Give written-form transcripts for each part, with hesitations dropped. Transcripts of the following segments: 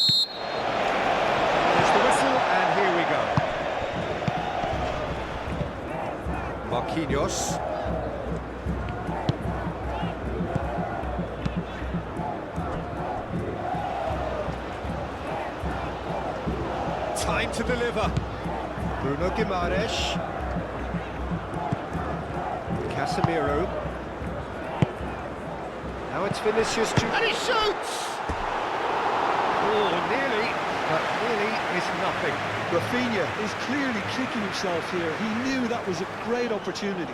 There's the whistle, and here we go. Marquinhos. Time to deliver. Bruno Guimaraes. Casemiro. Now it's Vinicius Junior. And he shoots! Oh, nearly, but nearly is nothing. Rafinha is clearly kicking himself here. He knew that was a great opportunity.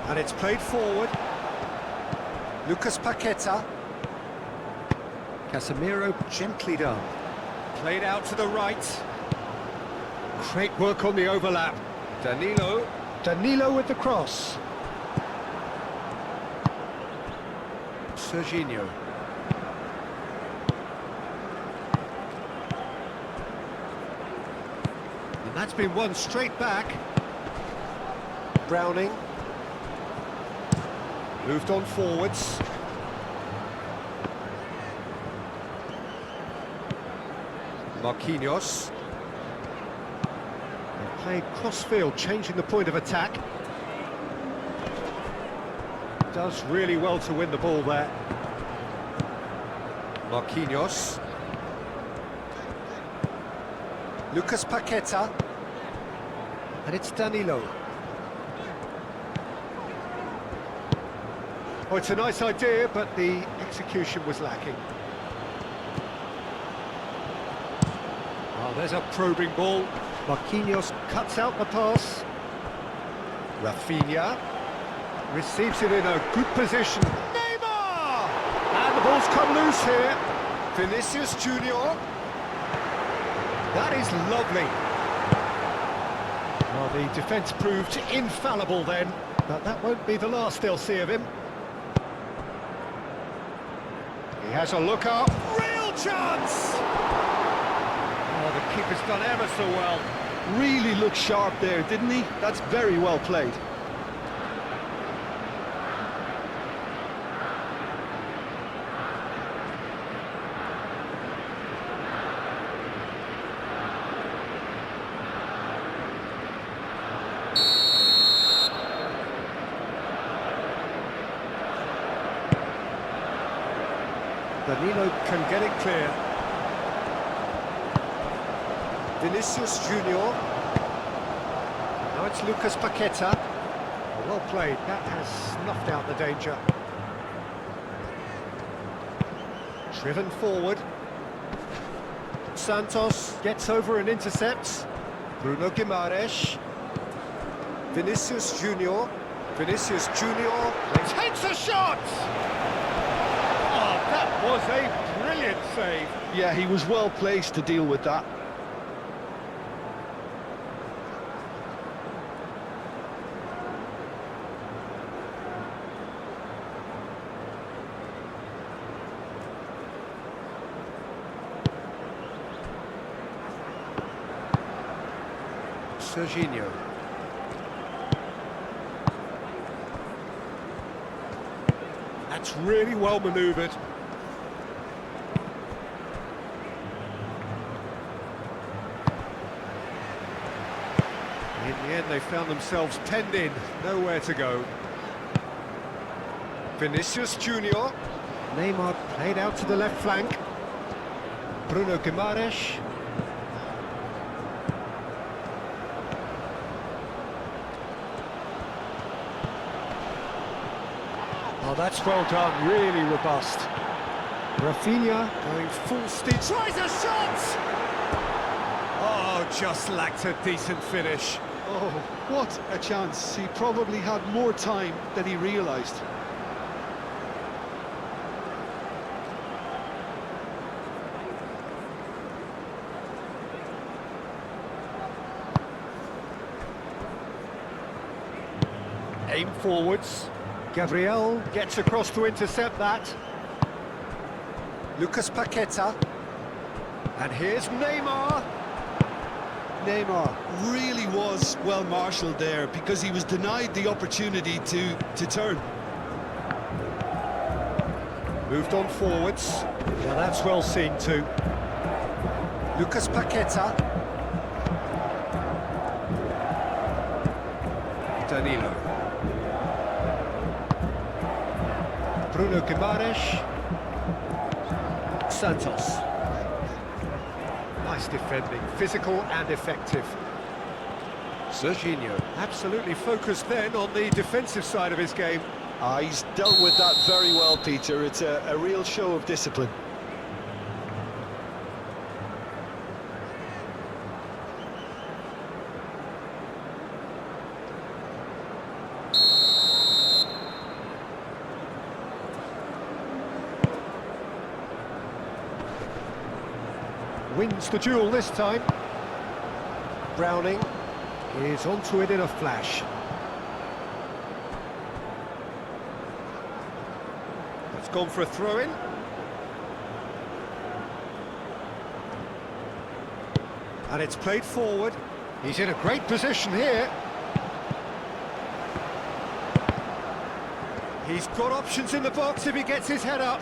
And it's played forward. Lucas Paqueta. Casemiro gently done. Played out to the right. Great work on the overlap. Danilo. Danilo with the cross. Serginho. And that's been won straight back. Browning. Moved on forwards. Marquinhos. They played cross-field, changing the point of attack. Does really well to win the ball there. Marquinhos. Lucas Paqueta. And it's Danilo. Oh, it's a nice idea, but the execution was lacking. Oh, there's a probing ball. Marquinhos cuts out the pass. Rafinha receives it in a good position. Neymar! And the ball's come loose here. Vinicius Junior. That is lovely. Well, the defence proved infallible then, but that won't be the last they'll see of him. He has a look up. Real chance! Oh, the keeper's done ever so well. Really looked sharp there, didn't he? That's very well played. Danilo can get it clear. Vinicius Junior. Now it's Lucas Paqueta. Well played, that has snuffed out the danger. Driven forward. Santos gets over and intercepts. Bruno Guimaraes. Vinicius Junior. Vinicius Junior takes a shot! That was a brilliant save. Yeah, he was well placed to deal with that. Serginho. That's really well manoeuvred. In the end, they found themselves penned in, nowhere to go. Vinicius Junior. Neymar played out to the left flank. Bruno Guimaraes. Oh, that's well done, really robust. Rafinha going full steam. Tries a shot! Oh, just lacked a decent finish. Oh, what a chance. He probably had more time than he realised. Aim forwards. Gabriel gets across to intercept that. Lucas Paqueta. And here's Neymar. Neymar really was well marshalled there because he was denied the opportunity to turn. Moved on forwards. Now that's well seen too. Lucas Paqueta. Danilo. Bruno Guimaraes. Santos. Nice defending, physical and effective. Serginho, absolutely focused then on the defensive side of his game. He's dealt with that very well, Peter. It's a real show of discipline. Wins the duel this time. Browning is onto it in a flash. It's gone for a throw-in. And it's played forward. He's in a great position here. He's got options in the box if he gets his head up.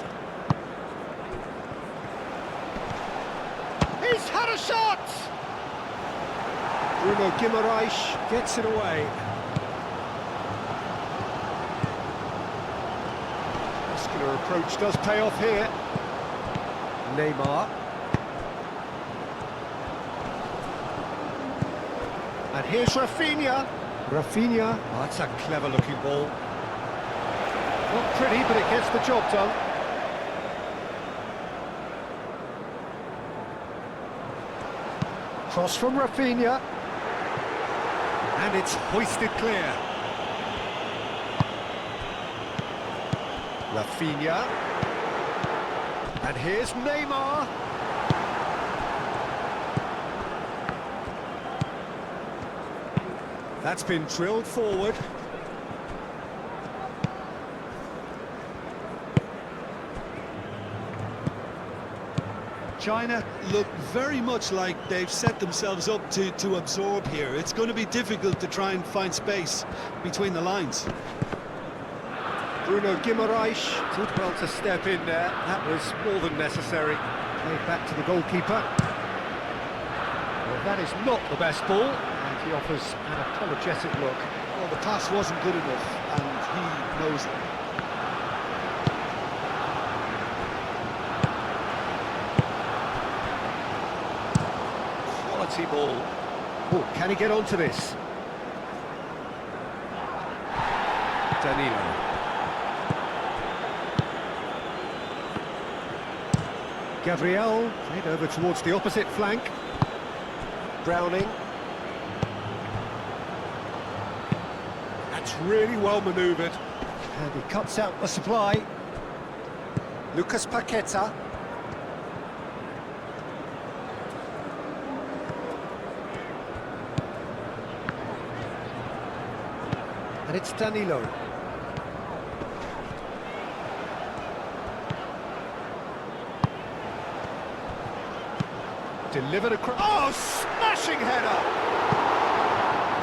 He's had a shot! Bruno Guimaraes gets it away. Muscular approach does pay off here. Neymar. And here's Rafinha. Rafinha. Oh, that's a clever looking ball. Not pretty, but it gets the job done. Cross from Rafinha. And it's hoisted clear. Rafinha. And here's Neymar. That's been drilled forward. China look very much like they've set themselves up to absorb here. It's going to be difficult to try and find space between the lines. Bruno Guimaraes did well to step in there. That was more than necessary. Played back to the goalkeeper. Well, that is not the best ball, and he offers an apologetic look. Well, the pass wasn't good enough, and he knows it. Ball. Oh, can he get onto this? Danilo. Gabriel played over towards the opposite flank. Browning. That's really well manoeuvred. And he cuts out the supply. Lucas Paqueta. And it's Danilo. Delivered across. Oh, smashing header!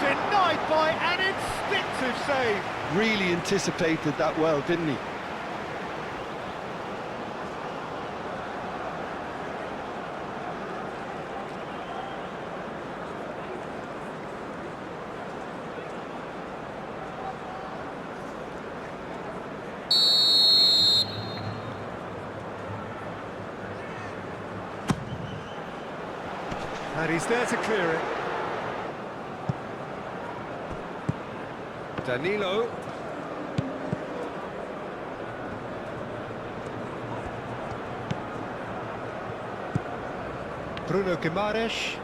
Denied by an instinctive save. Really anticipated that well, didn't he? And he's there to clear it. Danilo. Bruno Guimaraes.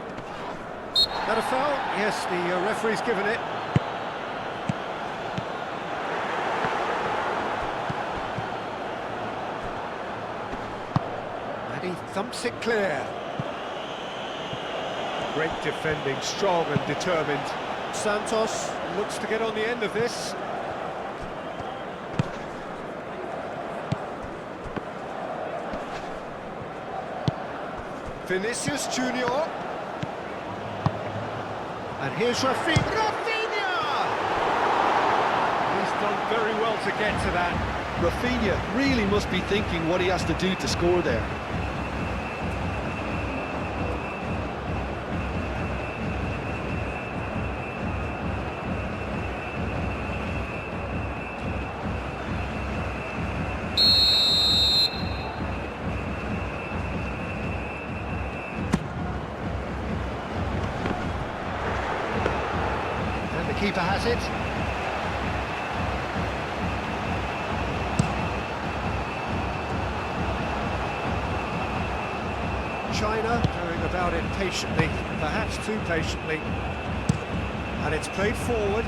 That a foul? Yes, the referee's given it. And he thumps it clear. Great defending, strong and determined. Santos looks to get on the end of this. Vinicius Junior. And here's Rafinha. He's done very well to get to that. Rafinha really must be thinking what he has to do to score there. And the keeper has it. China going about it patiently, perhaps too patiently. And it's played forward.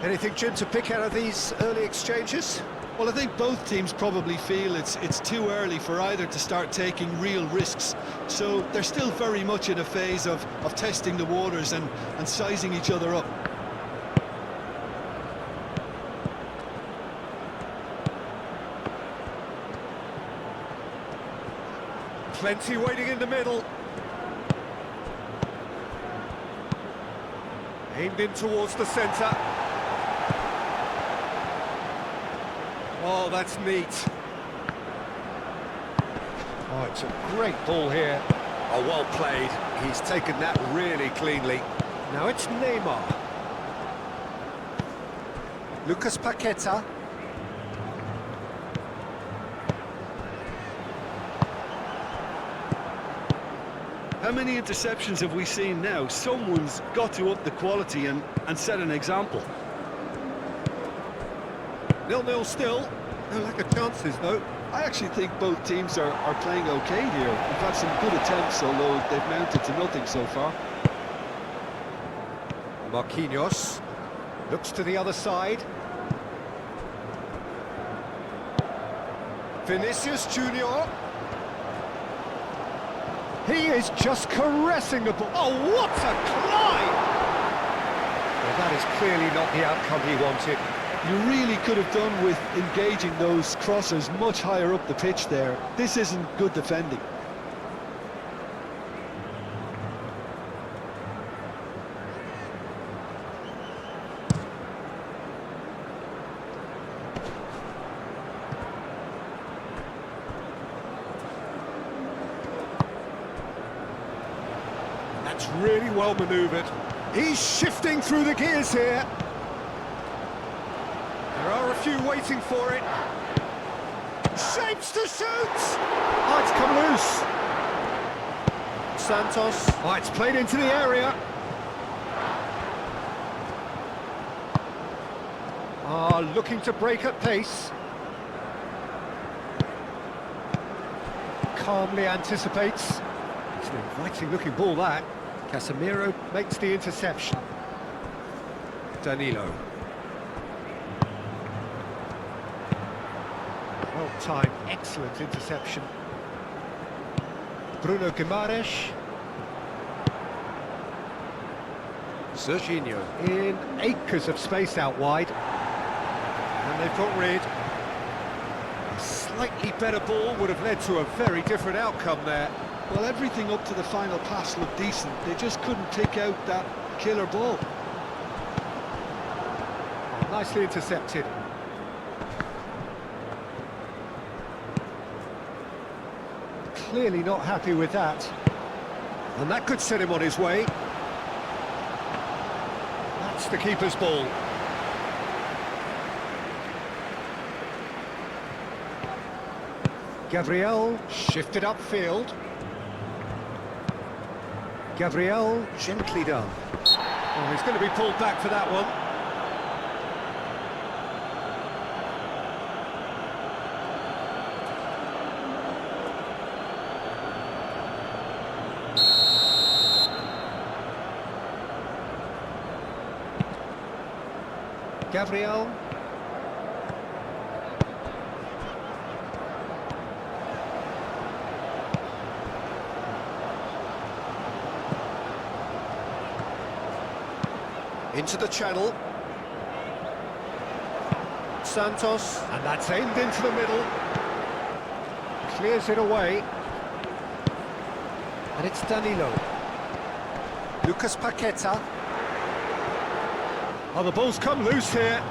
Anything, Jim, to pick out of these early exchanges? Well, I think both teams probably feel it's too early for either to start taking real risks. So they're still very much in a phase of testing the waters and sizing each other up. Plenty waiting in the middle. Aimed in towards the centre. Oh, that's neat. Oh, it's a great ball here. Oh, well played. He's taken that really cleanly. Now it's Neymar. Lucas Paqueta. How many interceptions have we seen now? Someone's got to up the quality and set an example. 0-0 still. No lack of chances, though. I actually think both teams are playing okay here. We've had some good attempts, although they've mounted to nothing so far. Marquinhos looks to the other side. Vinicius Junior. He is just caressing the ball. Oh, what a climb! Well, that is clearly not the outcome he wanted. You really could have done with engaging those crossers much higher up the pitch there. This isn't good defending. That's really well manoeuvred. He's shifting through the gears here. There are a few waiting for it. Shapes to shoot! Oh, it's come loose. Santos. Oh, it's played into the area. Looking to break at pace. Calmly anticipates. It's an inviting looking ball, that. Casemiro makes the interception. Danilo. Well-timed, excellent interception. Bruno Guimaraes. Serginho in acres of space out wide. And they've got rid. A slightly better ball would have led to a very different outcome there. Well, everything up to the final pass looked decent. They just couldn't pick out that killer ball. Oh, nicely intercepted. Clearly not happy with that. And that could set him on his way. That's the keeper's ball. Gabriel shifted upfield. Gabriel gently done. Oh, he's going to be pulled back for that one. Gabriel. Into the channel. Santos, and that's aimed into the middle. Clears it away. And it's Danilo. Lucas Paqueta. Oh, the ball's come loose here.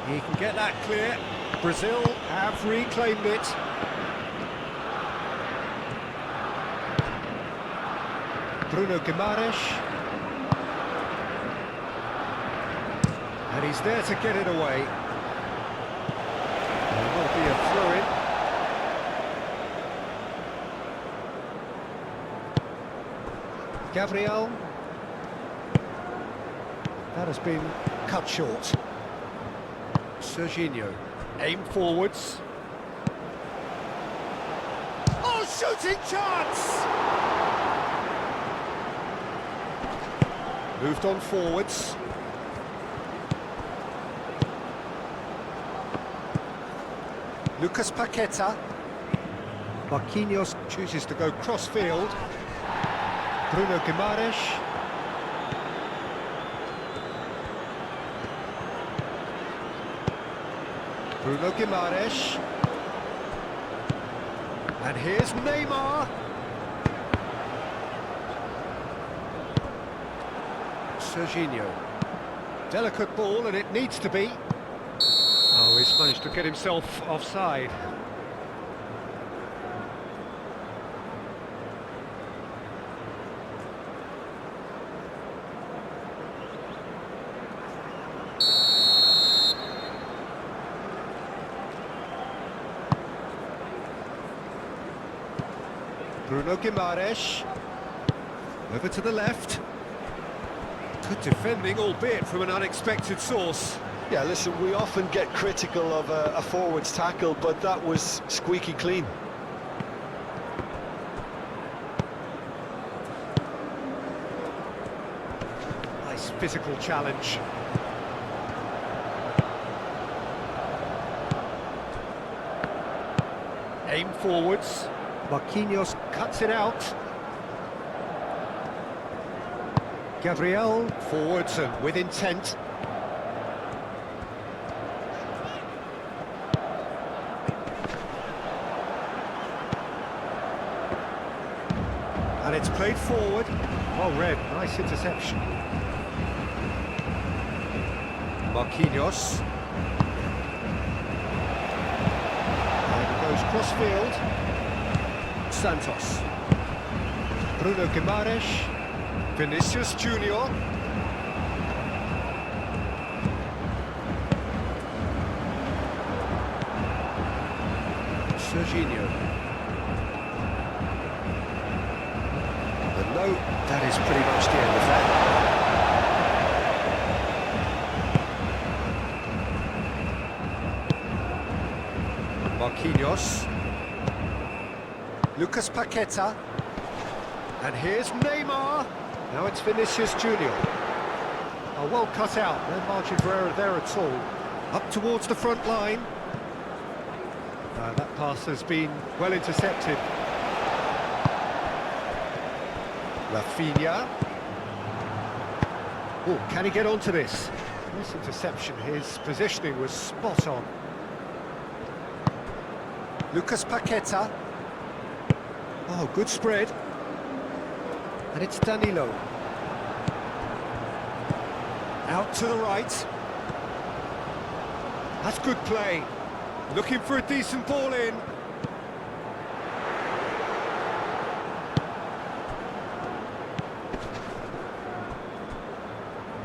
He can get that clear. Brazil have reclaimed it. Bruno Guimaraes. And he's there to get it away. There will be a throw-in. Gabriel. That has been cut short. Serginho. Aim forwards. Oh, shooting chance! Moved on forwards. Lucas Paqueta. Marquinhos chooses to go cross-field. Bruno Guimaraes. Bruno Guimaraes. And here's Neymar. Serginho. Delicate ball, and it needs to be. Oh, he's managed to get himself offside. Bruno Guimaraes. Over to the left. Good defending, albeit from an unexpected source. Yeah, listen, we often get critical of a forward's tackle, but that was squeaky clean. Nice physical challenge. Aim forwards. Marquinhos cuts it out. Gabriel forwards and with intent. And it's played forward. Well read, nice interception. Marquinhos. And it goes cross-field. Santos. Bruno Guimaraes. Vinicius Junior. Serginho. But no, that is pretty much the end of that. Marquinhos. Lucas Paqueta. And here's Neymar. Now it's Vinicius Junior. Oh, well cut out. No margin for error there at all. Up towards the front line. That pass has been well intercepted. Rafinha. Oh, can he get onto this? Nice interception. His positioning was spot on. Lucas Paqueta. Oh, good spread. And it's Danilo. Out to the right. That's good play. Looking for a decent ball in.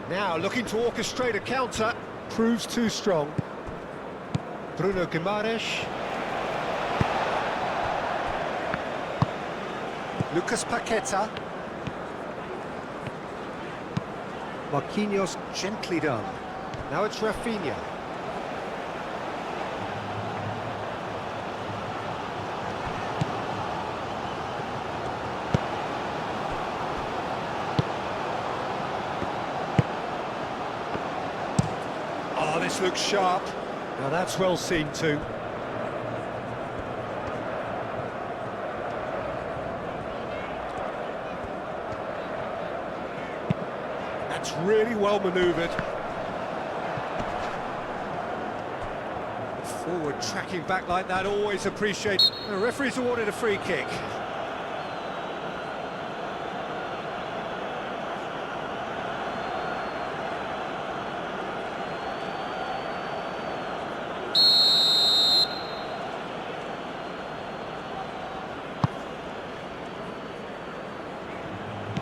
Now looking to orchestrate a counter. Proves too strong. Bruno Guimaraes. Lucas Paqueta. Marquinhos gently done. Now it's Rafinha. Oh, this looks sharp. Now that's well seen too. That's really well manoeuvred. Forward tracking back like that, always appreciate. The referee's awarded a free kick.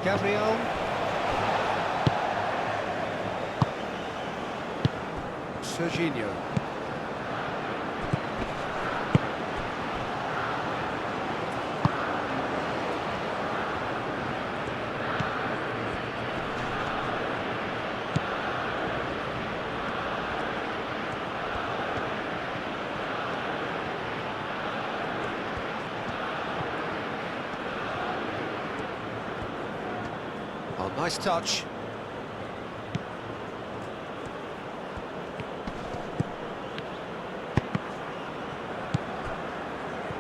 Gabriel. Serginho. Oh, nice touch.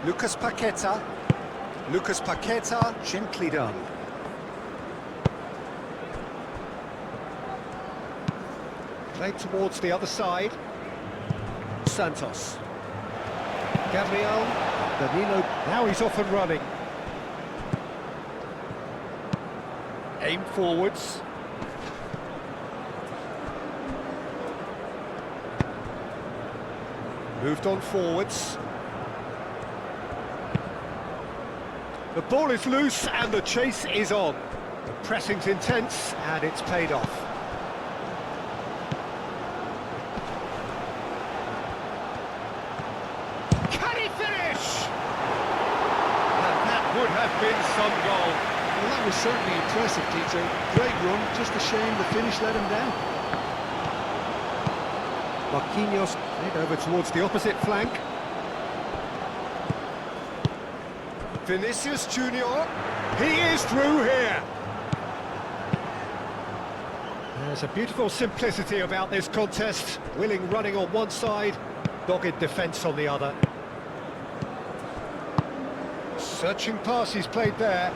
Lucas Paqueta. Lucas Paqueta, gently done. Played towards the other side. Santos. Gabriel. Danilo. Now he's off and running. Aim forwards. Moved on forwards. The ball is loose and the chase is on. The pressing's intense and it's paid off. Can he finish? And that would have been some goal. Well, that was certainly impressive, TJ. Great run, just a shame the finish let him down. Marquinhos played over towards the opposite flank. Vinicius Junior, he is through here. There's a beautiful simplicity about this contest. Willing running on one side, dogged defence on the other. Searching pass he's played there.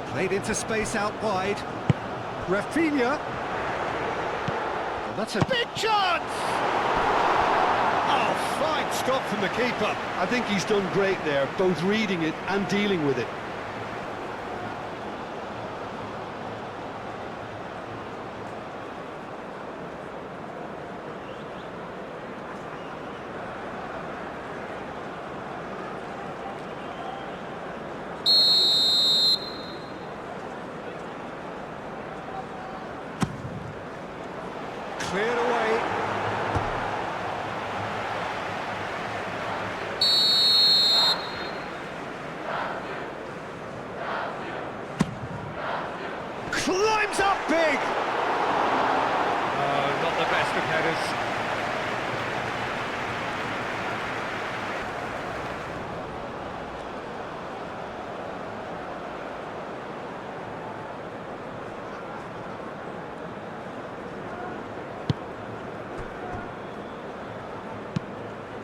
Played into space out wide. Rafinha. Well, that's a big chance! Oh, fine stop from the keeper. I think he's done great there, both reading it and dealing with it. Cleared away. Climbs up big! Oh, not the best of headers.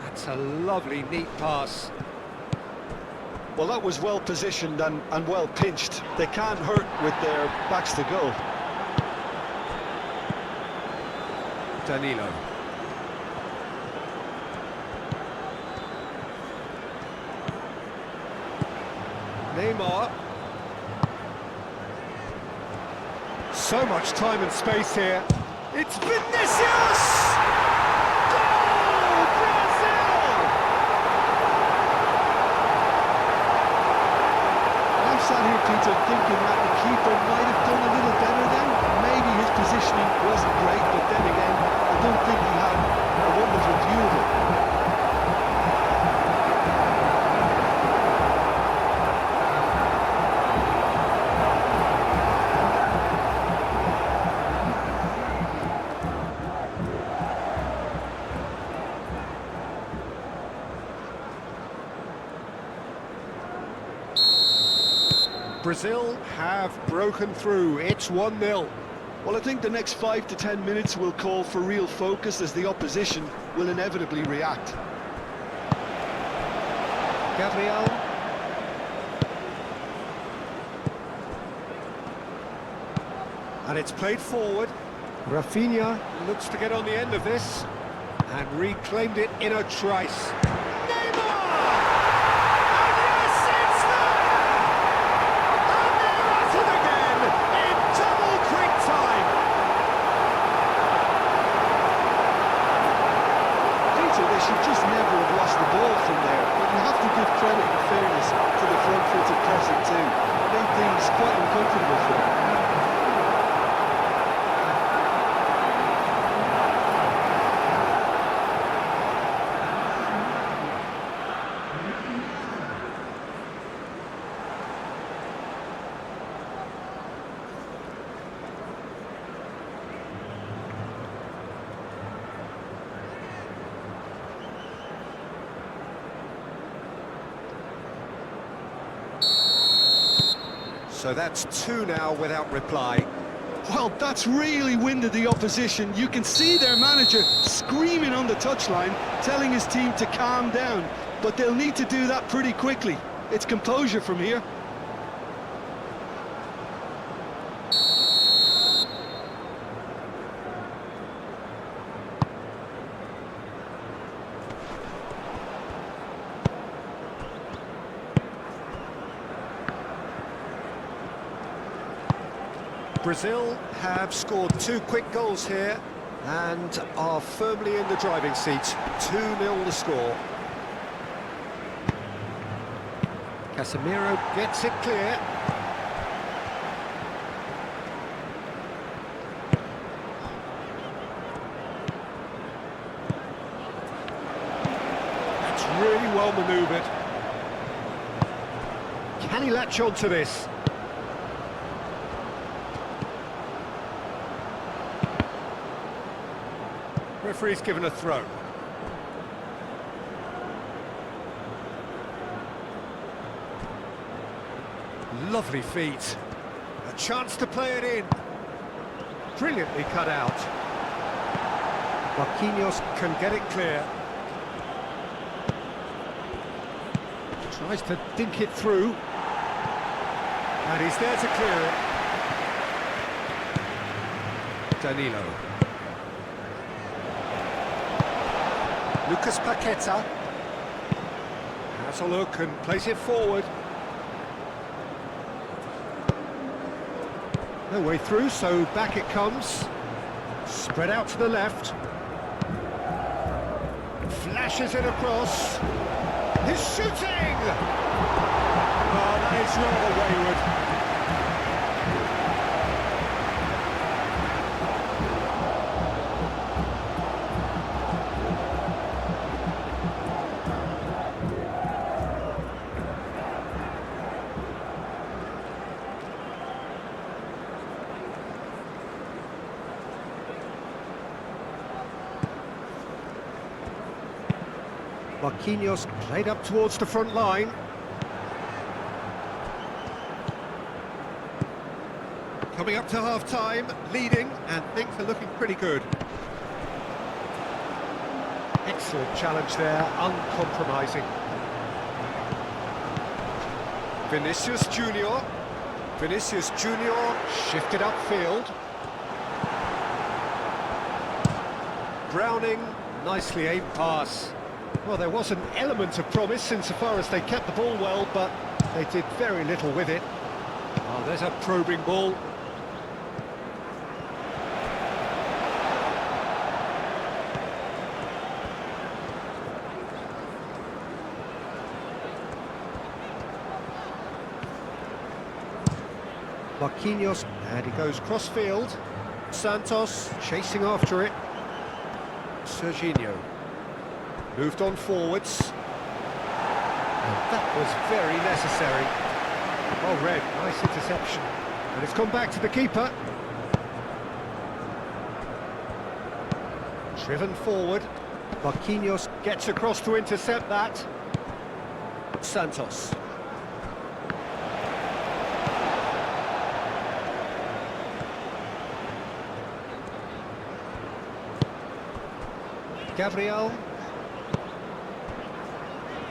That's a lovely, neat pass. Well, that was well positioned and well pinched. They can't hurt with their backs to goal. Danilo. Neymar. So much time and space here. It's Vinicius! Sat here, Peter, thinking that the keeper might have done a little better then. Maybe his positioning wasn't great, but then again, I don't think he had a wonderful view of it. Brazil have broken through. It's 1-0. Well, I think the next 5 to 10 minutes will call for real focus as the opposition will inevitably react. Gabriel. And it's played forward. Rafinha looks to get on the end of this. and reclaimed it in a trice. Neymar! And yes, it's there! And they're at it again in double quick time. Peter, they should just never have lost the ball from there, but you have to give credit and fairness to the front-footed pressing too. It made things quite uncomfortable for them. So that's two now without reply. Well, that's really winded the opposition. You can see their manager screaming on the touchline, telling his team to calm down. But they'll need to do that pretty quickly. It's composure from here. Brazil have scored two quick goals here and are firmly in the driving seat. 2-0 the score. Casemiro gets it clear. That's really well manoeuvred. Can he latch on to this? Referee's given a throw. Lovely feet. A chance to play it in. Brilliantly cut out. Marquinhos can get it clear. Tries to dink it through. And he's there to clear it. Danilo. Lucas Paqueta has a look and plays it forward. No way through, so back it comes. Spread out to the left. Flashes it across. He's shooting! Oh, that is rather wayward. Marquinhos played up towards the front line. Coming up to half-time, leading, and things are looking pretty good. Excellent challenge there, uncompromising. Vinicius Junior. Vinicius Junior shifted upfield. Browning, nicely aimed pass. Well, there was an element of promise insofar as they kept the ball well, but they did very little with it. Oh, there's a probing ball. Marquinhos, and he goes cross-field. Santos chasing after it. Serginho. Moved on forwards. And that was very necessary. Well read, nice interception. And it's gone back to the keeper. Driven forward. Marquinhos gets across to intercept that. Santos. Gabriel.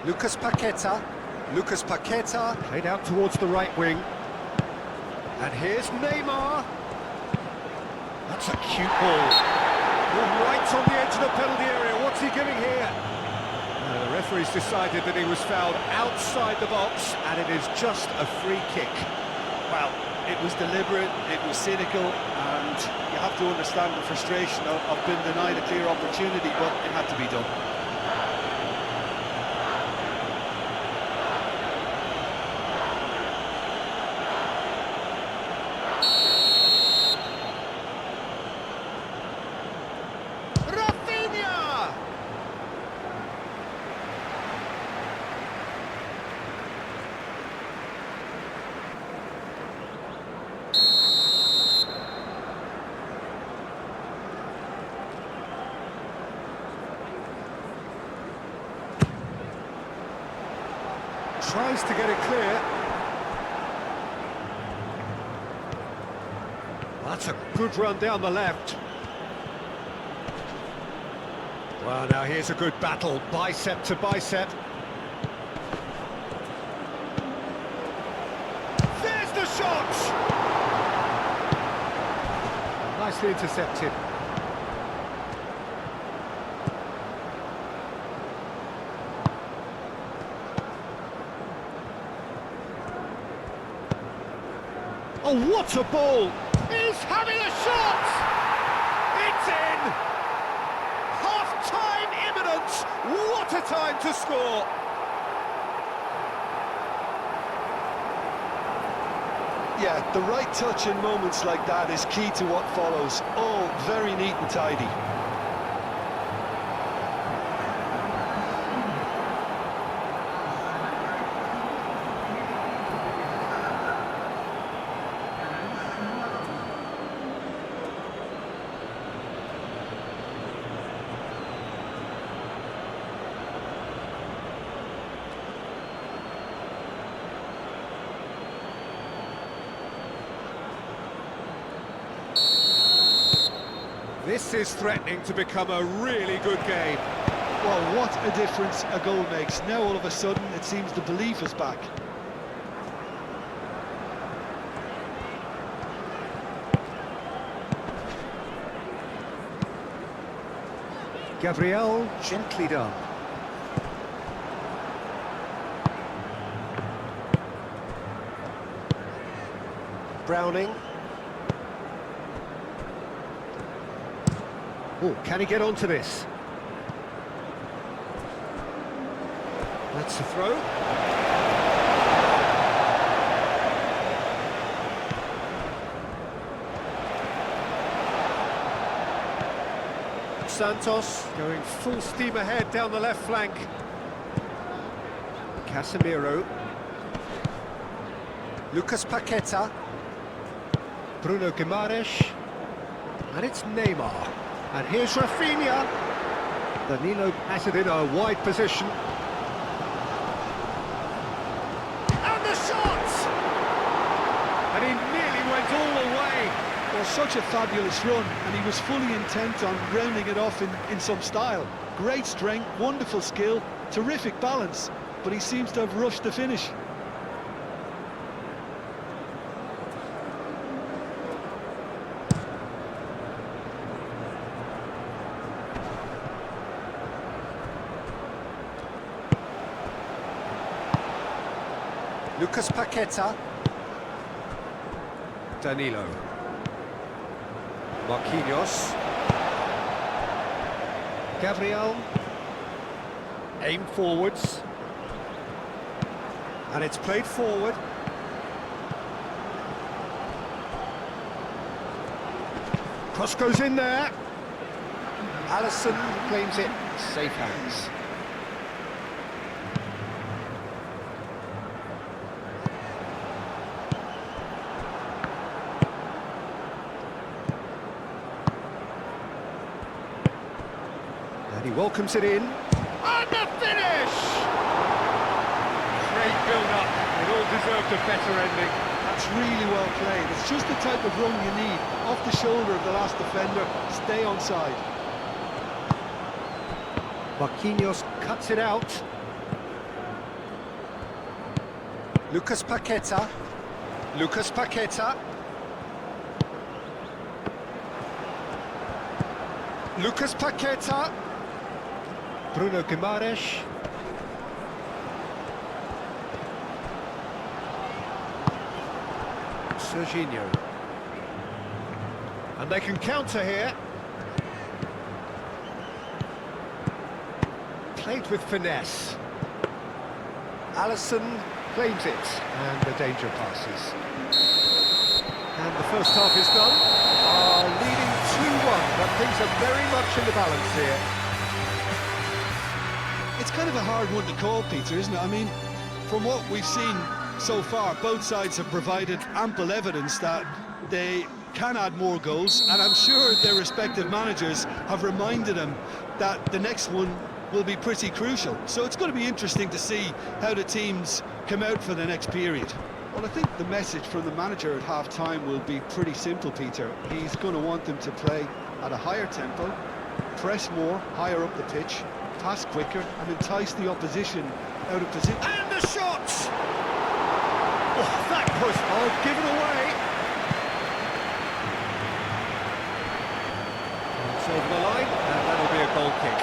Lucas Paqueta. Lucas Paqueta played out towards the right wing. And here's Neymar. That's a cute ball. Right on the edge of the penalty area. What What's he giving here? The referee's decided that he was fouled outside the box, and it is just a free kick. Well, it was deliberate, it was cynical, and you have to understand the frustration of being denied a clear opportunity, but it had to be done. Tries to get it clear. That's a good run down the left. Well, now here's a good battle, bicep to bicep. There's the shot! Nicely intercepted. Oh, what a ball! He's having a shot! It's in! Half-time imminent! What a time to score! Yeah, the right touch in moments like that is key to what follows. Oh, very neat and tidy. This is threatening to become a really good game. Well, what a difference a goal makes. Now all of a sudden it seems the belief is back. Gabriel, gently done. Browning. Oh, can he get onto this? That's the throw. Santos going full steam ahead down the left flank. Casemiro. Lucas Paqueta. Bruno Guimaraes. And it's Neymar. And here's Rafinha. Danilo has it in a wide position. And the shot! And he nearly went all the way. Well, such a fabulous run, and he was fully intent on rounding it off in some style. Great strength, wonderful skill, terrific balance, but he seems to have rushed the finish. Lucas Paqueta. Danilo. Marquinhos. Gabriel. Aim forwards. And it's played forward. Cross goes in there. Alisson claims it. Safe hands. He welcomes it in. And the finish! Great build-up. It all deserved a better ending. That's really well played. It's just the type of run you need. Off the shoulder of the last defender. Stay onside. Marquinhos cuts it out. Lucas Paqueta. Lucas Paqueta. Lucas Paqueta. Bruno Guimaraes. Serginho. And they can counter here. Played with finesse. Alisson claims it, and the danger passes. And the first half is done. Leading 2-1, but things are very much in the balance here. It's kind of a hard one to call, Peter, isn't it? I mean, from what we've seen so far, both sides have provided ample evidence that they can add more goals, and I'm sure their respective managers have reminded them that the next one will be pretty crucial. So it's going to be interesting to see how the teams come out for the next period. Well, I think the message from the manager at half-time will be pretty simple, Peter. He's going to want them to play at a higher tempo, press more, higher up the pitch, pass quicker, and entice the opposition out of position. And the shot! Oh, that was given away. It's over the line, and that'll be a goal kick.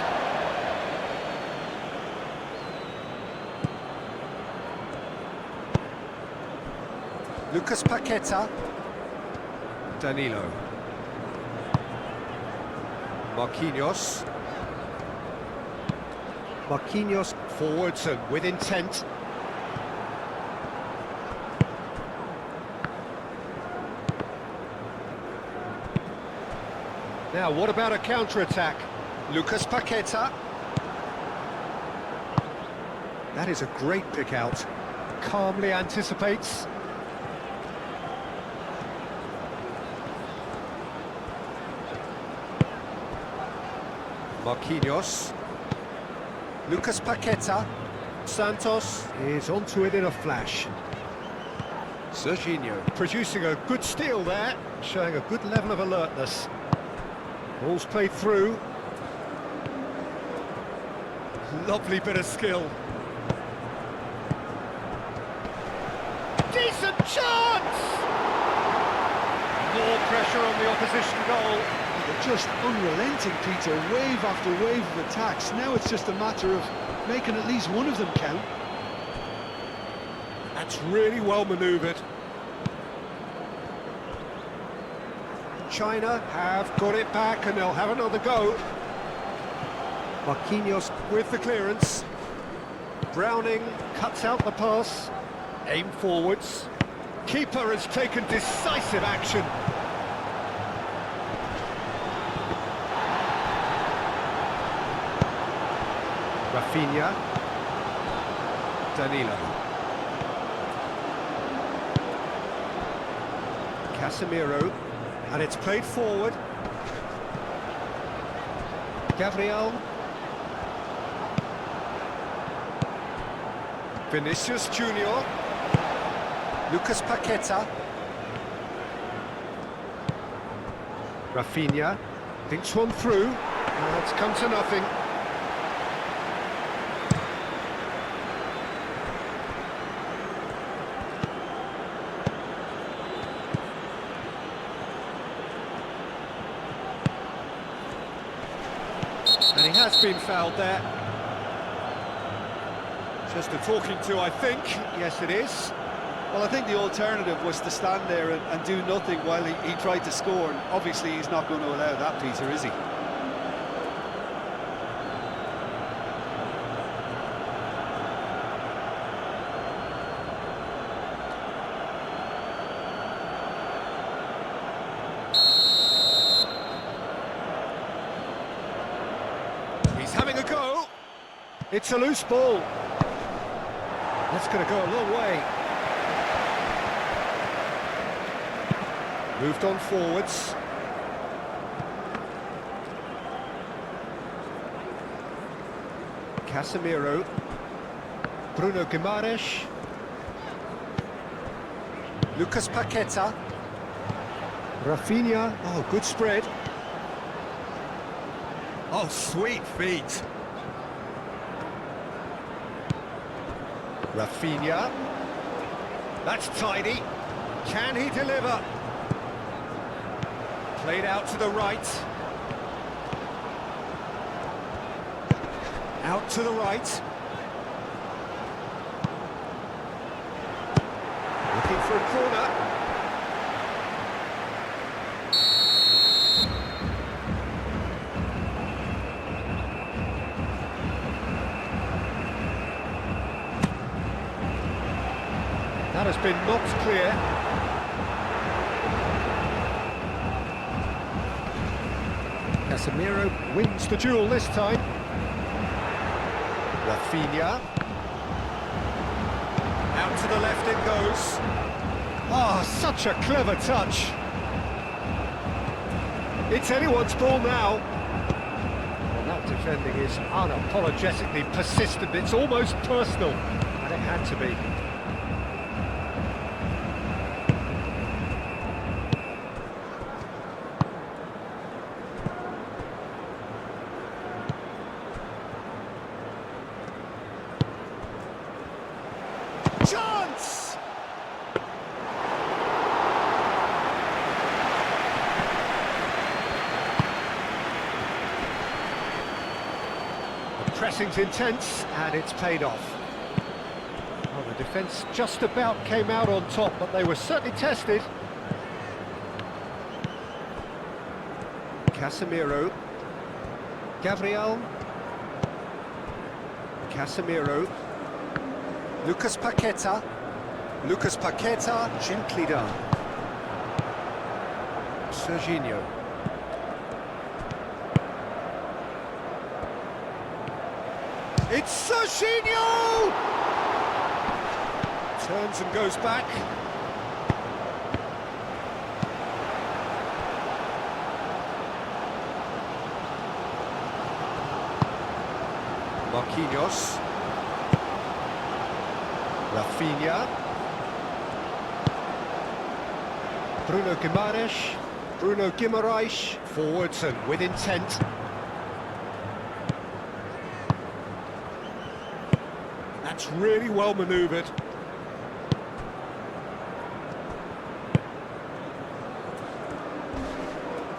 Lucas Paqueta. Danilo. Marquinhos. Marquinhos forwards and with intent. Now, what about a counter-attack? Lucas Paqueta. That is a great pick-out. Calmly anticipates. Marquinhos. Lucas Paqueta. Santos is onto it in a flash. Serginho producing a good steal there, showing a good level of alertness. Ball's played through. Lovely bit of skill. Decent chance! More pressure on the opposition goal. They're just unrelenting, Peter, wave after wave of attacks. Now it's just a matter of making at least one of them count. That's really well manoeuvred. China have got it back and they'll have another go. Marquinhos with the clearance. Browning cuts out the pass. Aim forwards. Keeper has taken decisive action. Rafinha. Danilo. Casemiro. And it's played forward. Gabriel. Vinicius Junior. Lucas Paqueta. Rafinha. Thinks one through. And it's come to nothing. And he has been fouled there. Just a talking to, I think. Yes, it is. Well, I think the alternative was to stand there and do nothing while he tried to score. And obviously, he's not going to allow that, Peter, is he? He's having a go. It's a loose ball. That's going to go a long way. Moved on forwards. Casemiro. Bruno Guimaraes. Lucas Paqueta. Rafinha. Oh, good spread. Oh, sweet feet. Rafinha. That's tidy. Can he deliver? Played out to the right. Out to the right. Looking for a corner. That has been knocked clear. Casemiro wins the duel this time. Rafinha. Out to the left it goes. Ah, such a clever touch. It's anyone's ball now. Well, that defending is unapologetically persistent. It's almost personal, and it had to be. Chance! The pressing's intense, and it's paid off. Well, the defence just about came out on top, but they were certainly tested. Casemiro. Gabriel. Casemiro. Lucas Paqueta. Lucas Paqueta, gently done. Serginho. It's Serginho! Turns and goes back. Marquinhos. Rafinha. Bruno Guimaraes, forwards and with intent. That's really well manoeuvred.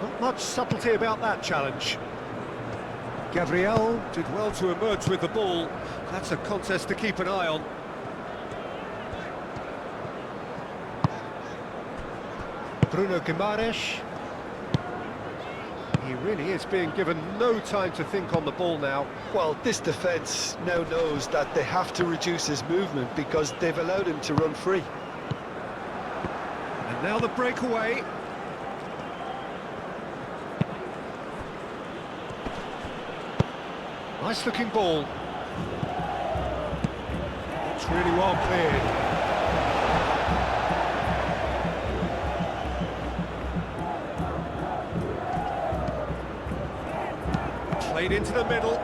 Not much subtlety about that challenge. Gabriel did well to emerge with the ball. That's a contest to keep an eye on. Bruno Guimaraes. He really is being given no time to think on the ball now. Well, this defence now knows that they have to reduce his movement because they've allowed him to run free. And now the breakaway. Nice looking ball. It's really well cleared. Played into the middle.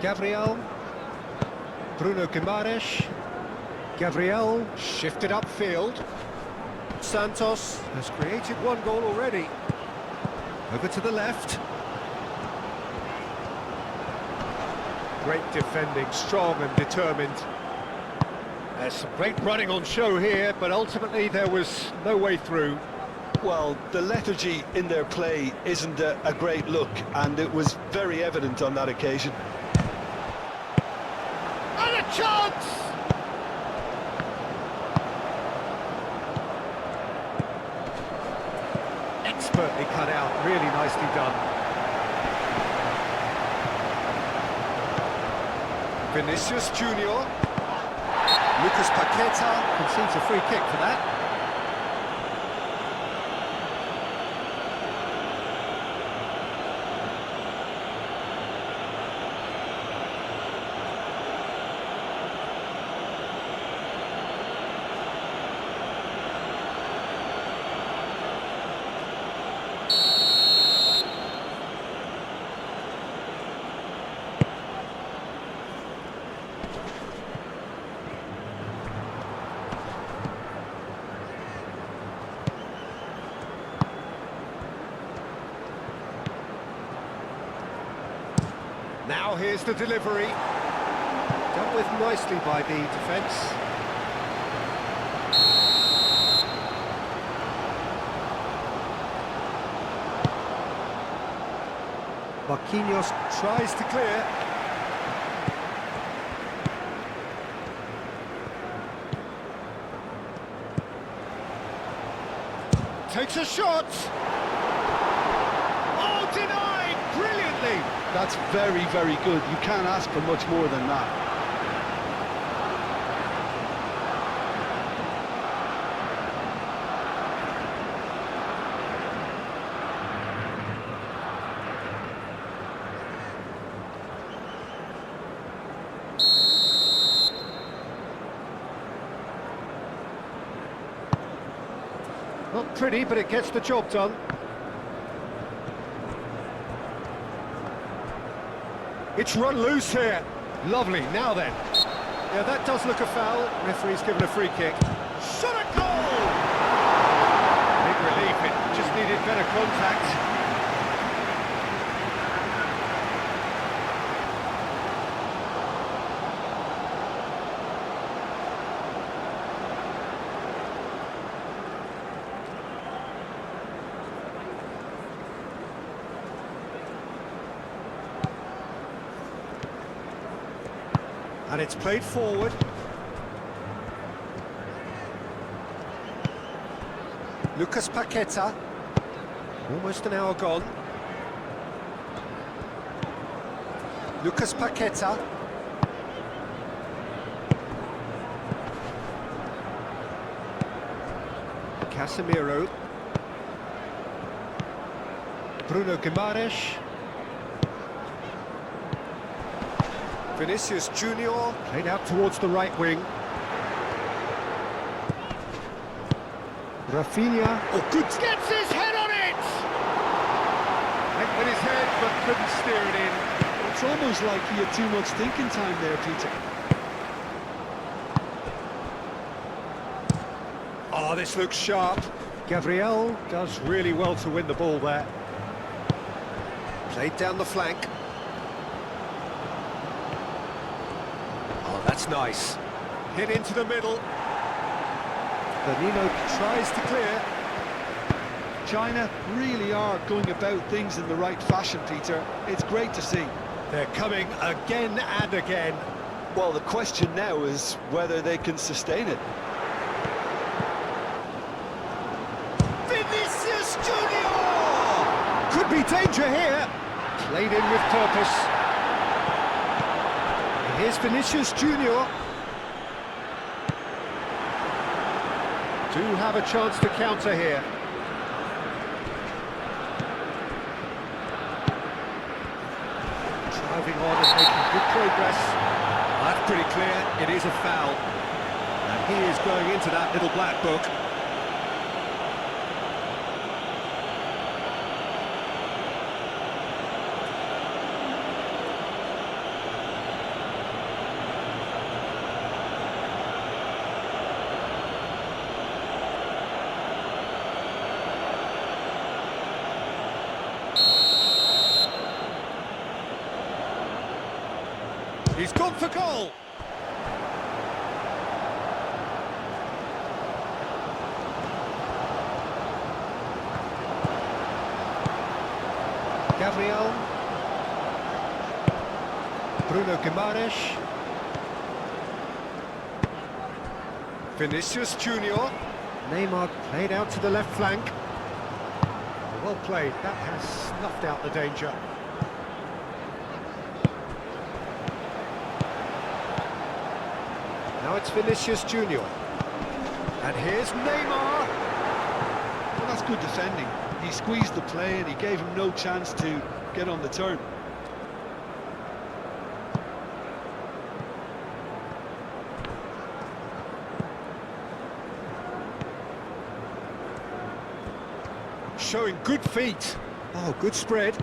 Gabriel. Bruno Guimaraes. Gabriel shifted upfield. Santos has created one goal already. Over to the left. Great defending, strong and determined. There's some great running on show here, but ultimately there was no way through. Well, the lethargy in their play isn't a great look, and it was very evident on that occasion. And a chance! Expertly cut out, really nicely done. Vinicius Junior. Lucas Paqueta concedes a free kick for that. Now here's the delivery. Dealt with nicely by the defence. Marquinhos tries to clear. Takes a shot. Oh, denied brilliantly. That's very, very good. You can't ask for much more than that. Not pretty, but it gets the job done. It's run loose here. Lovely, now then. Yeah, that does look a foul. Referee's given a free kick. Shot a goal! Big relief, it just needed better contact. And it's played forward. Lucas Paqueta. Almost an hour gone. Lucas Paqueta. Casemiro. Bruno Guimaraes. Vinicius Junior, played out towards the right wing. Rafinha, oh good, gets his head on it! Went with his head, but couldn't steer it in. It's almost like he had too much thinking time there, Peter. Oh, this looks sharp. Gabriel does really well to win the ball there. Played down the flank. That's nice. Hit into the middle. Danilo tries to clear. China really are going about things in the right fashion, Peter. It's great to see. They're coming again and again. Well, the question now is whether they can sustain it. Vinicius Junior! Could be danger here. Played in with purpose. Here's Vinicius Junior. Do have a chance to counter here. Driving on and making good progress. That's pretty clear, it is a foul. And he is going into that little black book. He's gone for goal. Gabriel. Bruno Guimaraes. Vinicius Junior. Neymar played out to the left flank. Well played, that has snuffed out the danger. Now it's Vinicius Junior. And here's Neymar. Well, that's good defending. He squeezed the play and he gave him no chance to get on the turn. Showing good feet. Oh, good spread.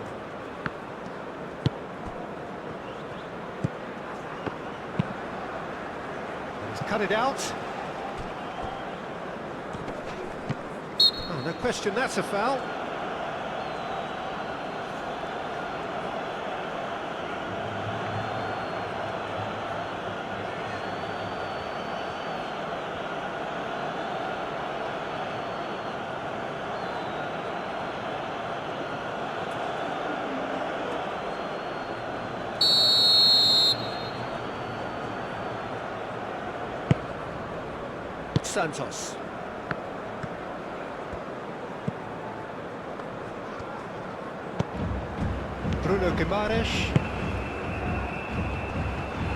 Cut it out. Oh, no question, that's a foul. Santos. Bruno Guimaraes.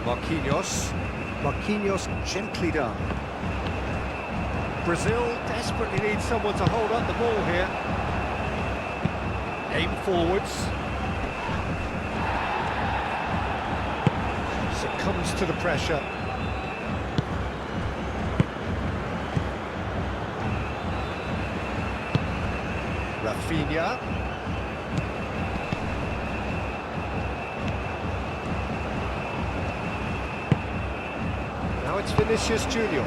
Marquinhos. Marquinhos gently done. Brazil desperately needs someone to hold up the ball here. Aim forwards. Succumbs to the pressure. Rafinha. Now it's Vinicius Junior.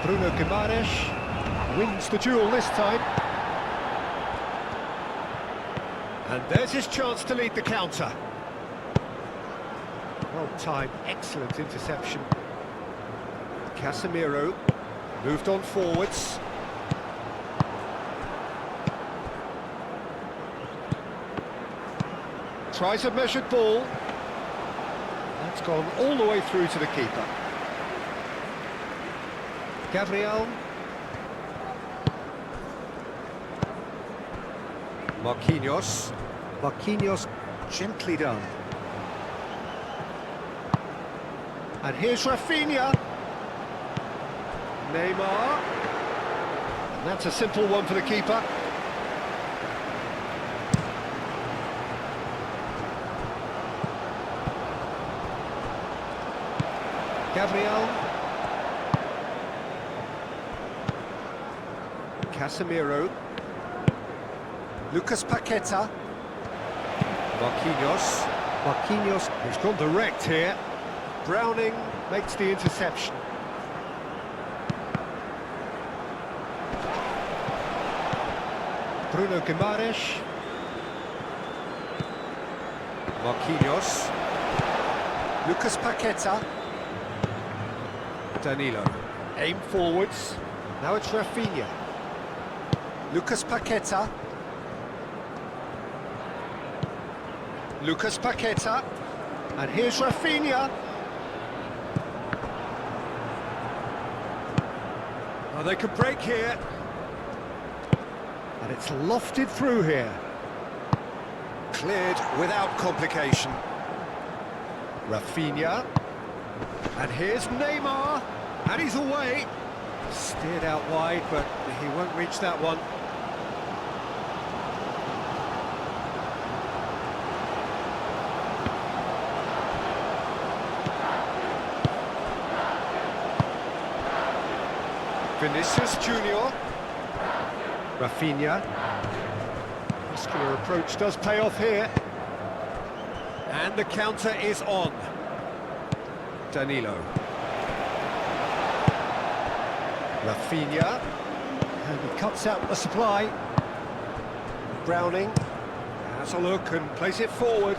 Bruno Guimaraes wins the duel this time. And there's his chance to lead the counter. Well timed, excellent interception. Casemiro moved on forwards. Tries a measured ball. That's gone all the way through to the keeper. Gabriel. Marquinhos. Marquinhos gently done. And here's Rafinha. Neymar. And that's a simple one for the keeper. Gabriel. Casemiro. Lucas Paqueta. Marquinhos. Marquinhos, he's gone direct here. Browning makes the interception. Bruno Guimaraes. Marquinhos. Lucas Paqueta. Danilo. Aim forwards. Now it's Rafinha. Lucas Paqueta. Lucas Paqueta. And here's Rafinha. Oh, they could break here. And it's lofted through here. Cleared without complication. Rafinha. And here's Neymar. And he's away. Steered out wide, but he won't reach that one. Vinicius Junior. Rafinha. Muscular approach does pay off here. And the counter is on. Danilo. Rafinha. And he cuts out the supply. Browning has a look and plays it forward.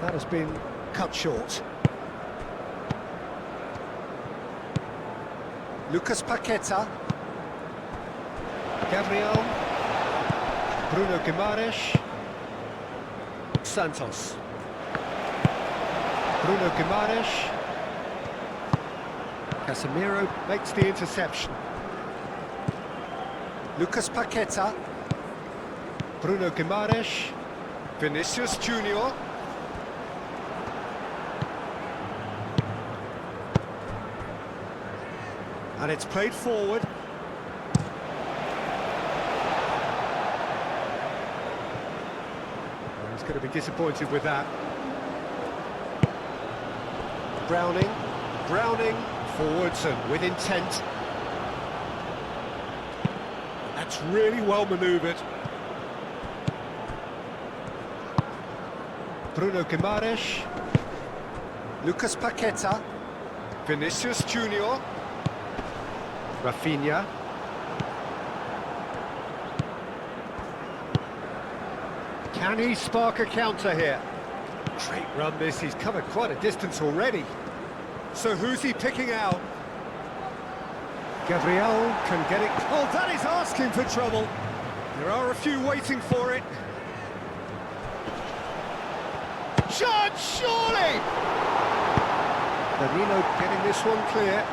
That has been cut short. Lucas Paqueta. Gabriel. Bruno Guimaraes. Santos. Bruno Guimaraes. Casemiro makes the interception. Lucas Paqueta. Bruno Guimaraes. Vinicius Junior. And it's played forward. Well, he's going to be disappointed with that. Browning. Browning forwards and with intent. That's really well manoeuvred. Bruno Guimaraes. Lucas Paqueta. Vinicius Junior. Rafinha. Can he spark a counter here? Great run this, he's covered quite a distance already. So who's he picking out? Gabriel can get it. Oh, that is asking for trouble. There are a few waiting for it. Shot, surely! Danilo getting this one clear.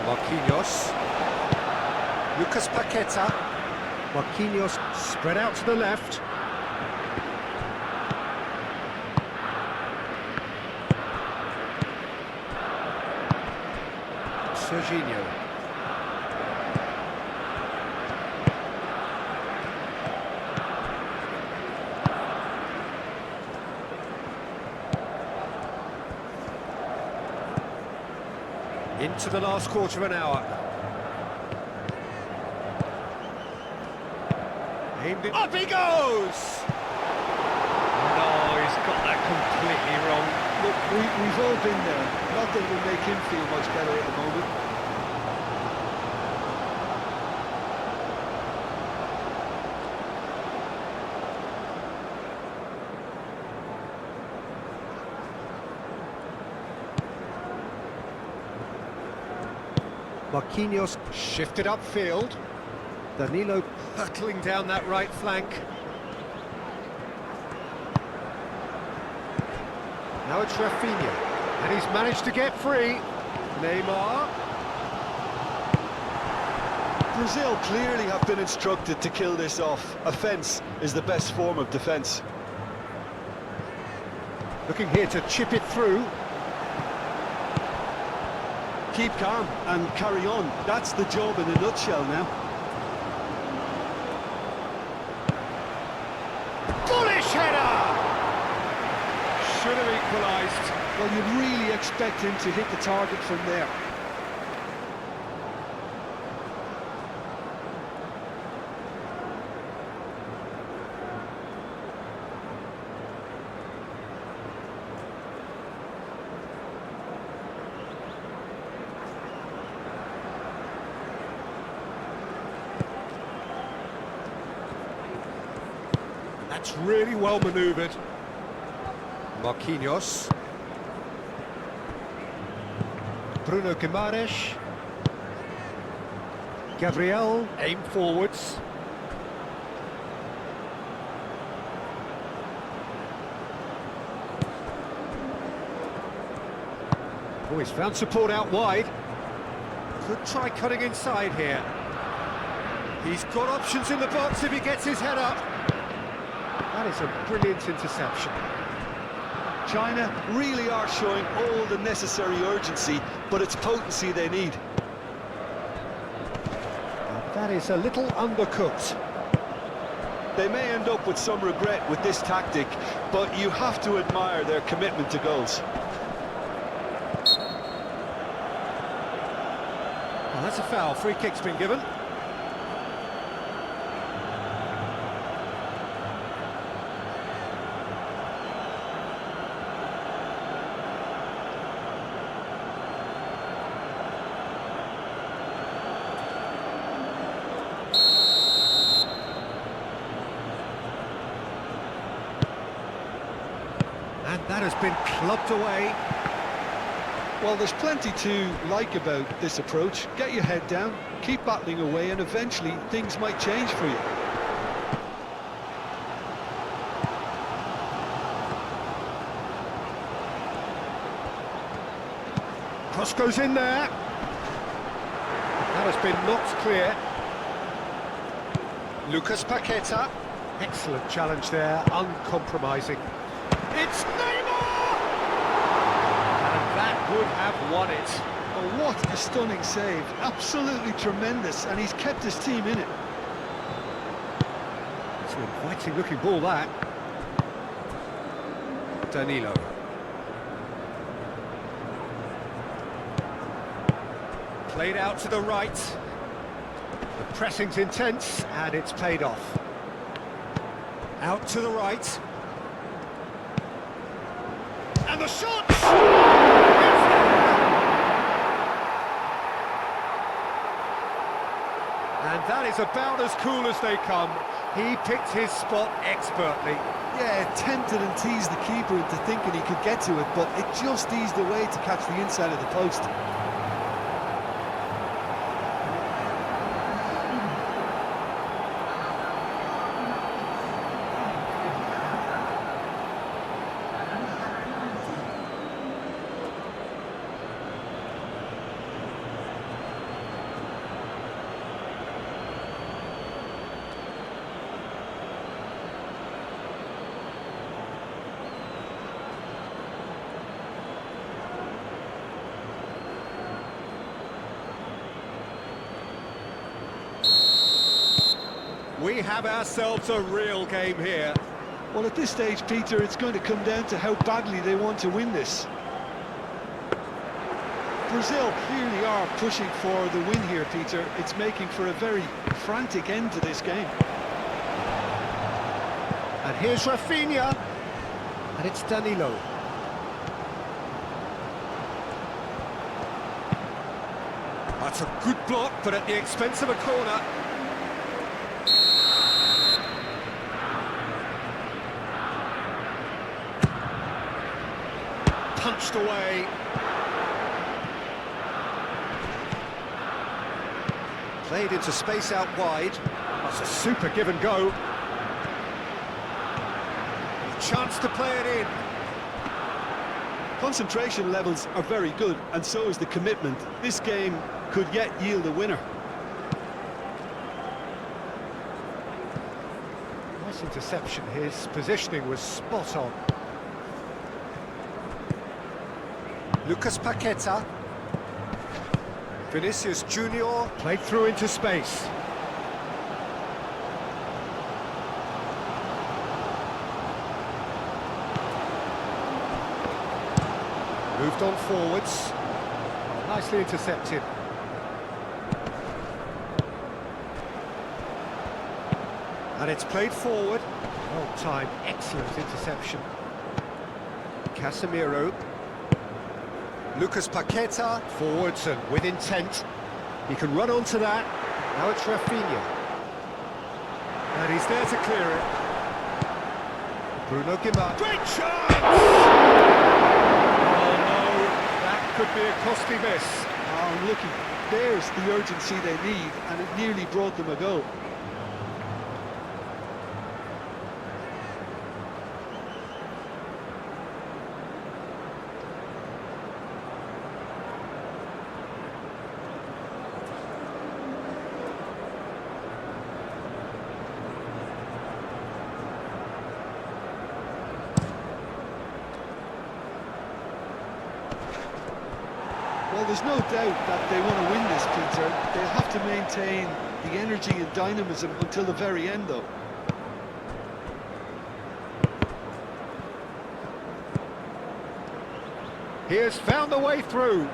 Marquinhos. Lucas Paqueta. Marquinhos spread out to the left. Serginho. Into the last quarter of an hour. Aimed it. Up he goes! No, he's got that completely wrong. Look, we've all been there. Nothing will make him feel much better at the moment. Marquinhos shifted upfield. Danilo hurtling down that right flank. Now it's Rafinha, and he's managed to get free. Neymar. Brazil clearly have been instructed to kill this off. Offence is the best form of defence. Looking here to chip it through. Keep calm and carry on. That's the job in a nutshell now. Bullish header! Should have equalised. Well, you'd really expect him to hit the target from there. That's really well manoeuvred. Marquinhos. Bruno Guimaraes. Gabriel, aim forwards. Oh, he's found support out wide. Could try cutting inside here. He's got options in the box if he gets his head up. That is a brilliant interception. China really are showing all the necessary urgency, but it's potency they need. That is a little undercooked. They may end up with some regret with this tactic, but you have to admire their commitment to goals. Well, that's a foul. Free kick's been given. And that has been clubbed away. Well, there's plenty to like about this approach. Get your head down, keep battling away, and eventually things might change for you. Cross goes in there. That has been knocked clear. Lucas Paqueta. Excellent challenge there, uncompromising. It's Neymar! And that would have won it. Oh, what a stunning save. Absolutely tremendous, and he's kept his team in it. It's an inviting looking ball, that. Danilo. Played out to the right. The pressing's intense, and it's paid off. Out to the right. And the shot! And that is about as cool as they come. He picked his spot expertly. Yeah, tempted and teased the keeper into thinking he could get to it, but it just eased away to catch the inside of the post. We have ourselves a real game here. Well, at this stage, Peter, it's going to come down to how badly they want to win this. Brazil clearly are pushing for the win here, Peter. It's making for a very frantic end to this game. And here's Rafinha. And it's Danilo. That's a good block, but at the expense of a corner. Punched away. Played into space out wide. That's a super give and go. Chance to play it in. Concentration levels are very good, and so is the commitment. This game could yet yield a winner. Nice interception. His positioning was spot on. Lucas Paqueta. Vinicius Junior played through into space. Moved on forwards. Nicely intercepted. And it's played forward. Well timed, excellent interception. Casemiro. Lucas Paqueta, forwards and with intent. He can run onto that. Now it's Rafinha. And he's there to clear it. Bruno Guimaraes. Great chance! Oh no, that could be a costly miss. Oh, looky, there's the urgency they need, and it nearly brought them a goal. Well, there's no doubt that they want to win this, Peter. They'll have to maintain the energy and dynamism until the very end, though. He has found the way through.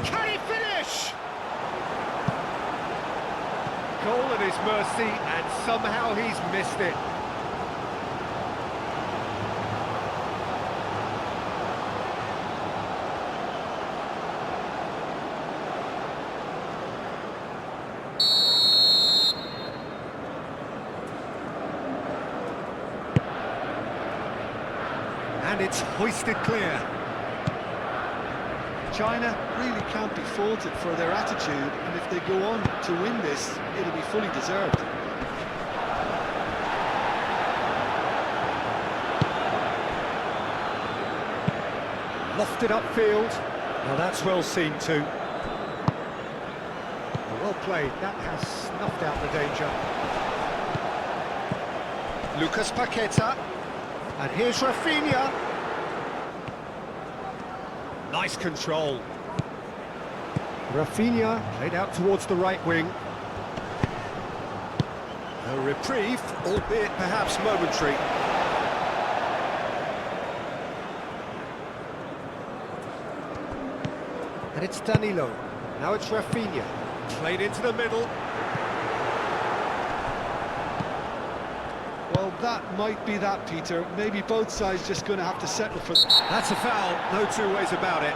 Can he finish? Goal at his mercy, and somehow he's missed it. And it's hoisted clear. China really can't be faulted for their attitude, and if they go on to win this, it'll be fully deserved. Lofted upfield. Now that's well seen too. Well played. That has snuffed out the danger. Lucas Paqueta. And here's Rafinha. Nice control. Rafinha played out towards the right wing. A reprieve, albeit perhaps momentary. And it's Danilo. Now it's Rafinha. Played into the middle. Well, that might be that, Peter. Maybe both sides just going to have to settle for... That's a foul, no two ways about it.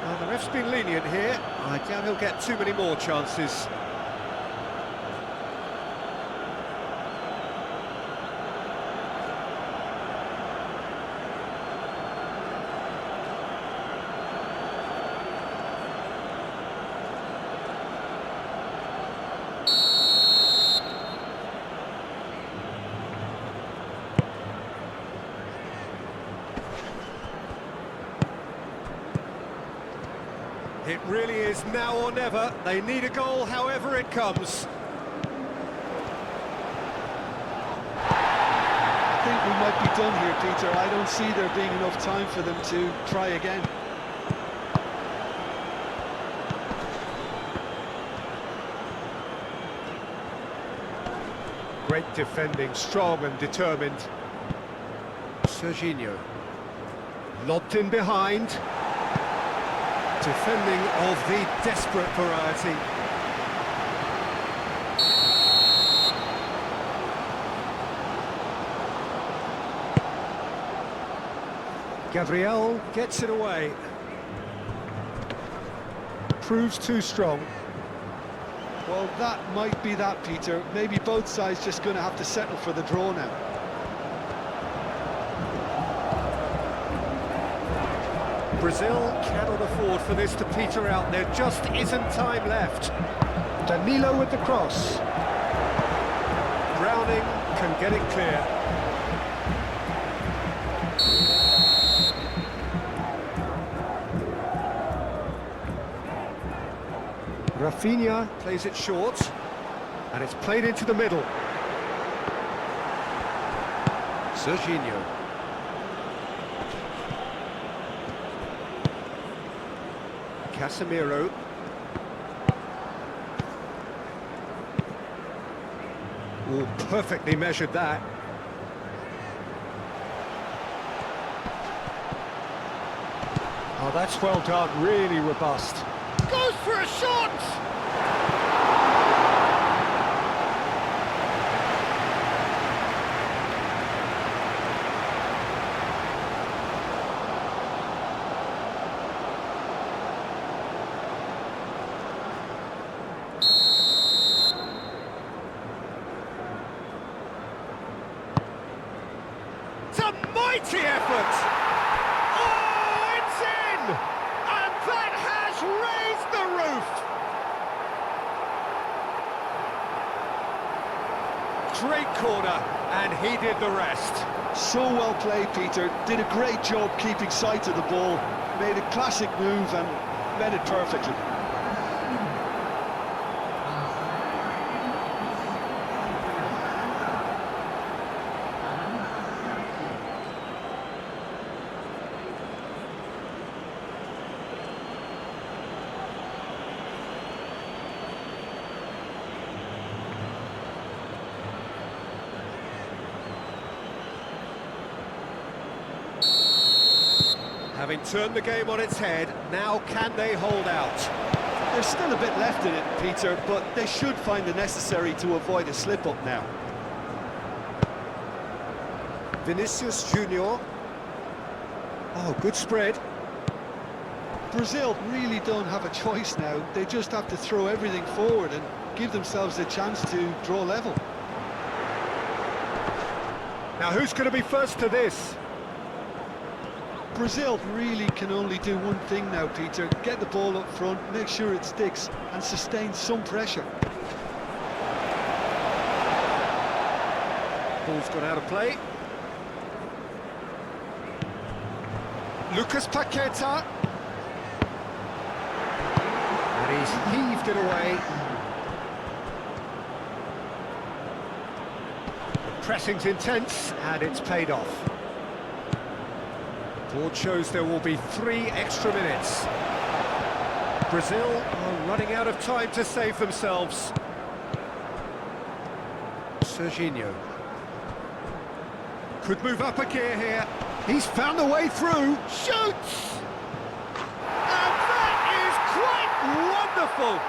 Well, the ref's been lenient here. I doubt he'll get too many more chances. It really is now or never. They need a goal, however it comes. I think we might be done here, Peter. I don't see there being enough time for them to try again. Great defending, strong and determined. Serginho. Lobbed in behind. Defending of the desperate variety. Gabriel gets it away. Proves too strong. Well, that might be that, Peter. Maybe both sides just going to have to settle for the draw now. Brazil cannot afford for this to peter out. There just isn't time left. Danilo with the cross. Browning can get it clear. Rafinha plays it short, and it's played into the middle. Serginho. Casemiro. Oh, perfectly measured that. Oh, that's well done, really robust. Goes for a shot! It's a mighty effort! Oh, it's in! And that has raised the roof! Great corner, and he did the rest. So well played, Peter. Did a great job keeping sight of the ball. Made a classic move and met it perfectly. Having turned the game on its head, now can they hold out? There's still a bit left in it, Peter, but they should find the necessary to avoid a slip-up now. Vinicius Junior. Oh, good spread. Brazil really don't have a choice now. They just have to throw everything forward and give themselves a chance to draw level. Now who's going to be first to this? Brazil really can only do one thing now, Peter. Get the ball up front, make sure it sticks, and sustain some pressure. Ball's gone out of play. Lucas Paqueta. And he's heaved it away. The pressing's intense, and it's paid off. Board shows there will be 3 extra minutes. Brazil are running out of time to save themselves. Serginho. Could move up a gear here. He's found a way through. Shoots! And that is quite wonderful!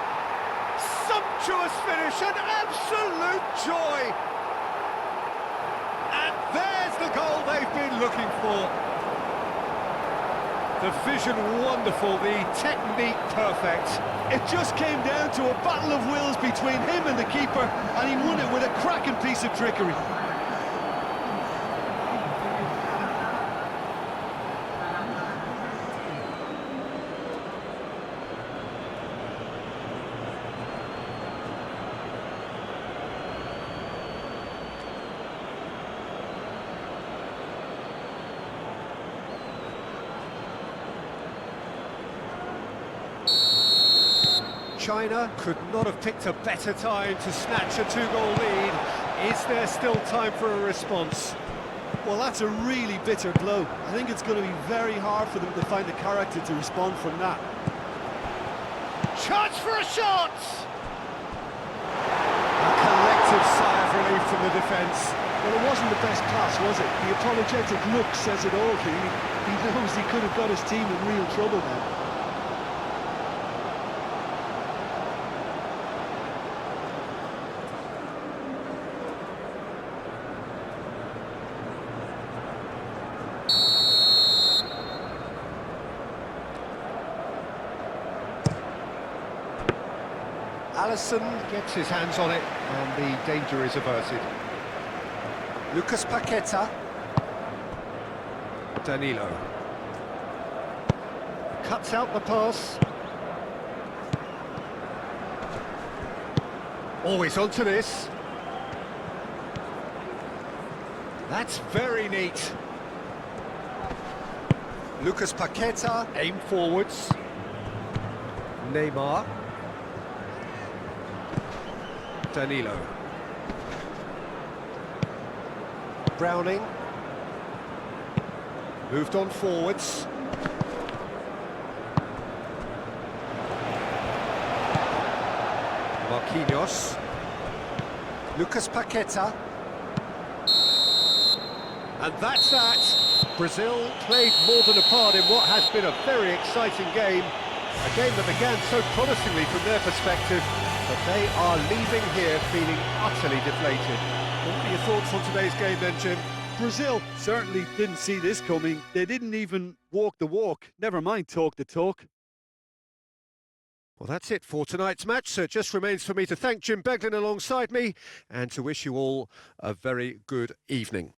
Sumptuous finish, an absolute joy! And there's the goal they've been looking for. The vision wonderful, the technique perfect. It just came down to a battle of wills between him and the keeper, and he won it with a cracking piece of trickery. China could not have picked a better time to snatch a 2-goal lead. Is there still time for a response? Well, that's a really bitter blow. I think it's going to be very hard for them to find the character to respond from that. Chance for a shot! A collective sigh of relief in the defence. Well, it wasn't the best pass, was it? The apologetic look says it all, Keane. He knows he could have got his team in real trouble now. Alisson gets his hands on it, and the danger is averted. Lucas Paqueta. Danilo. Cuts out the pass. Always onto this. That's very neat. Lucas Paqueta. Aim forwards. Neymar. Danilo. Browning. Moved on forwards. Marquinhos. Lucas Paqueta. And that's that. Brazil played more than a part in what has been a very exciting game. A game that began so promisingly from their perspective, but they are leaving here feeling utterly deflated. Well, what are your thoughts on today's game then, Jim? Brazil certainly didn't see this coming. They didn't even walk the walk, never mind talk the talk. Well, that's it for tonight's match, so it just remains for me to thank Jim Beglin alongside me and to wish you all a very good evening.